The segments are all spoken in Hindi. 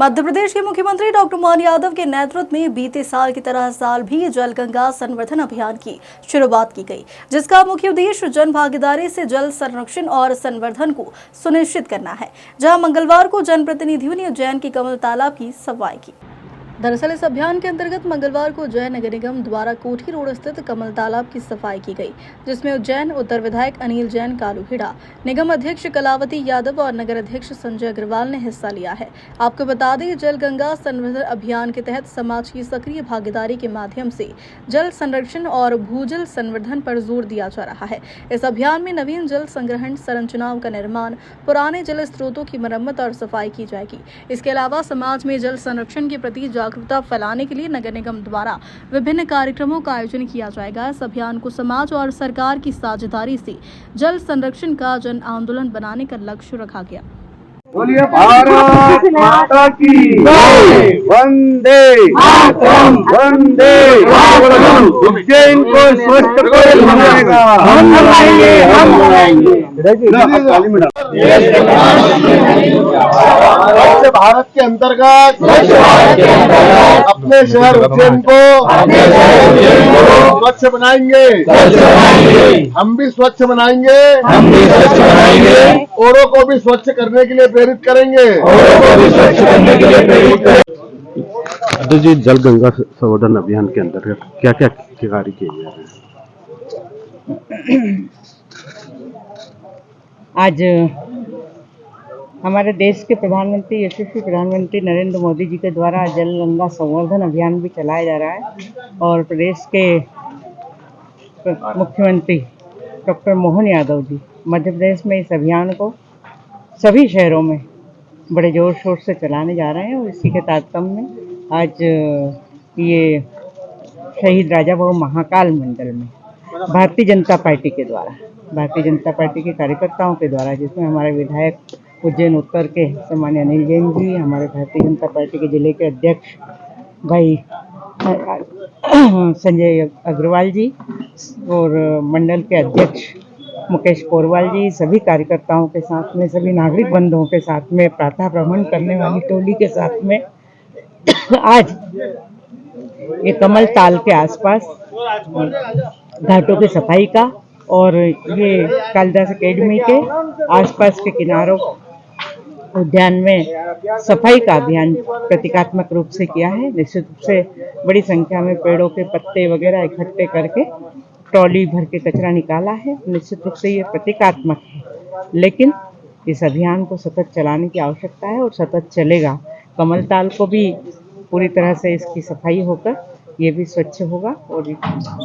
मध्य प्रदेश के मुख्यमंत्री डॉक्टर मोहन यादव के नेतृत्व में बीते साल की तरह साल भी जल गंगा संवर्धन अभियान की शुरुआत की गई, जिसका मुख्य उद्देश्य जन भागीदारी से जल संरक्षण और संवर्धन को सुनिश्चित करना है। जहां मंगलवार को जनप्रतिनिधियों ने उज्जैन के कमल तालाब की सफाई की। दरअसल इस अभियान के अंतर्गत मंगलवार को उज्जैन नगर निगम द्वारा कोठी रोड स्थित कमल तालाब की सफाई की गई, जिसमें उज्जैन उत्तर विधायक अनिल जैन कालूहिड़ा, निगम अध्यक्ष कलावती यादव और नगर अध्यक्ष संजय अग्रवाल ने हिस्सा लिया है। आपको बता दें, जल गंगा संवर्धन अभियान के तहत समाज की सक्रिय भागीदारी के माध्यम से जल संरक्षण और भूजल संवर्धन पर जोर दिया जा रहा है। इस अभियान में नवीन जल संग्रहण संरचनाओं का निर्माण, पुराने जल स्रोतों की मरम्मत और सफाई की जाएगी। इसके अलावा समाज में जल संरक्षण के प्रति जागरूकता फैलाने के लिए नगर निगम द्वारा विभिन्न कार्यक्रमों का आयोजन किया जाएगा। इस अभियान को समाज और सरकार की साझेदारी से जल संरक्षण का जन आंदोलन बनाने का लक्ष्य रखा गया। बोलिए भारत माता की जय, वंदे मातरम, वंदे मातरम। उज्जैन को स्वस्थ बनाएगा, हम बनाएंगे। स्वच्छ भारत के अंतर्गत अपने शहर उज्जैन को स्वच्छ बनाएंगे, हम भी स्वच्छ बनाएंगे, औरों को भी स्वच्छ करने के लिए प्रेरित करेंगे। तो जी, जल गंगा संवर्धन अभियान के अंतर्गत क्या क्या कार्य किए जा रहे हैं? आज हमारे देश के प्रधानमंत्री, यशस्वी प्रधानमंत्री नरेंद्र मोदी जी के द्वारा जल गंगा संवर्धन अभियान भी चलाया जा रहा है और प्रदेश के मुख्यमंत्री डॉक्टर मोहन यादव जी मध्य प्रदेश में इस अभियान को सभी शहरों में बड़े जोर शोर से चलाने जा रहे हैं। और इसी के तारतम्य में आज ये शहीद राजा बहु महाकाल मंडल में भारतीय जनता पार्टी के द्वारा, भारतीय जनता पार्टी के कार्यकर्ताओं के द्वारा, जिसमें हमारे विधायक उज्जैन उत्तर के सम्मान्य अनिल जैन जी, हमारे भारतीय जनता पार्टी के जिले के अध्यक्ष भाई संजय अग्रवाल जी और मंडल के अध्यक्ष मुकेश पोरवाल जी, सभी कार्यकर्ताओं के साथ में, सभी नागरिक बंधुओं के साथ में, प्रातः भ्रमण करने वाली टोली के साथ में आज ये कमल ताल के आसपास घाटों की सफाई का और ये कालिदास एकेडमी के आसपास के किनारों उद्यान में सफाई का अभियान प्रतीकात्मक रूप से किया है। निश्चित रूप से बड़ी संख्या में पेड़ों के पत्ते वगैरह इकट्ठे करके ट्रॉली भर के कचरा निकाला है। निश्चित रूप से ये प्रतीकात्मक है, लेकिन इस अभियान को सतत चलाने की आवश्यकता है और सतत चलेगा। कमल ताल को भी पूरी तरह से इसकी सफाई होकर ये भी स्वच्छ होगा और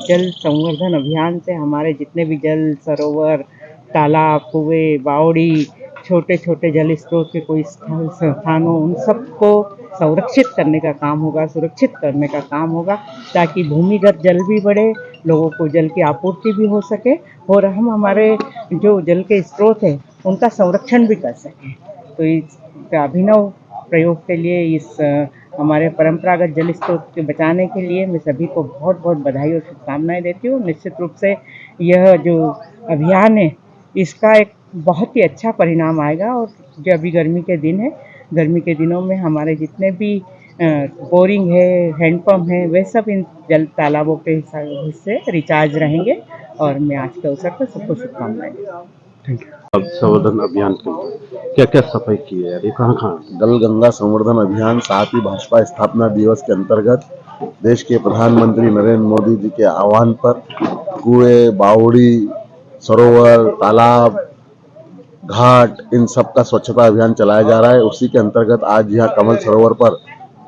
जल संवर्धन अभियान से हमारे जितने भी जल सरोवर, तालाब, कुएं, बावड़ी, छोटे छोटे जल स्रोत के कोई स्थानों, उन सबको संरक्षित करने का काम होगा, सुरक्षित करने का काम होगा, ताकि भूमिगत जल भी बढ़े, लोगों को जल की आपूर्ति भी हो सके और हम हमारे जो जल के स्रोत हैं उनका संरक्षण भी कर सकें। तो इस अभिनव प्रयोग के लिए, इस हमारे परंपरागत जल स्रोत के बचाने के लिए मैं सभी को बहुत बहुत बधाई और शुभकामनाएं देती हूँ। निश्चित रूप से यह जो अभियान है इसका एक बहुत ही अच्छा परिणाम आएगा और जो अभी गर्मी के दिन है, गर्मी के दिनों में हमारे जितने भी बोरिंग है, हैंडपम्प है, वे सब इन जल तालाबों के हिस्से रिचार्ज रहेंगे और मैं आज के अवसर पर सबको शुभकामनाएं। Thank you. अब संवर्धन अभियान के क्या क्या सफाई की है, ये कहाँ? जल गंगा संवर्धन अभियान 7वीं भाजपा स्थापना दिवस के अंतर्गत देश के प्रधानमंत्री नरेंद्र मोदी जी के आह्वान पर कुएं, बावड़ी, सरोवर, तालाब, घाट, इन सब का स्वच्छता अभियान चलाया जा रहा है। उसी के अंतर्गत आज यहाँ कमल सरोवर पर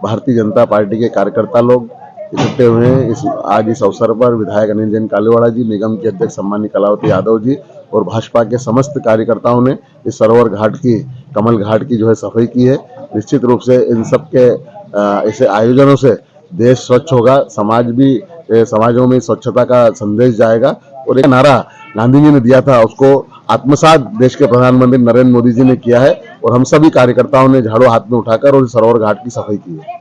भारतीय जनता पार्टी के कार्यकर्ता लोग इकट्ठे हुए हैं। आज इस अवसर पर विधायक अनिल जैन कालूहिड़ा जी, निगम के अध्यक्ष सम्मानित कलावती यादव जी और भाजपा के समस्त कार्यकर्ताओं ने इस सरोवर घाट की, कमल घाट की जो है सफाई की है। निश्चित रूप से इन सब के ऐसे आयोजनों से देश स्वच्छ होगा, समाजों में स्वच्छता का संदेश जाएगा और एक नारा गांधी जी ने दिया था उसको आत्मसात देश के प्रधानमंत्री नरेंद्र मोदी जी ने किया है और हम सभी कार्यकर्ताओं ने झाड़ू हाथ में उठाकर और सरोवर घाट की सफाई की है।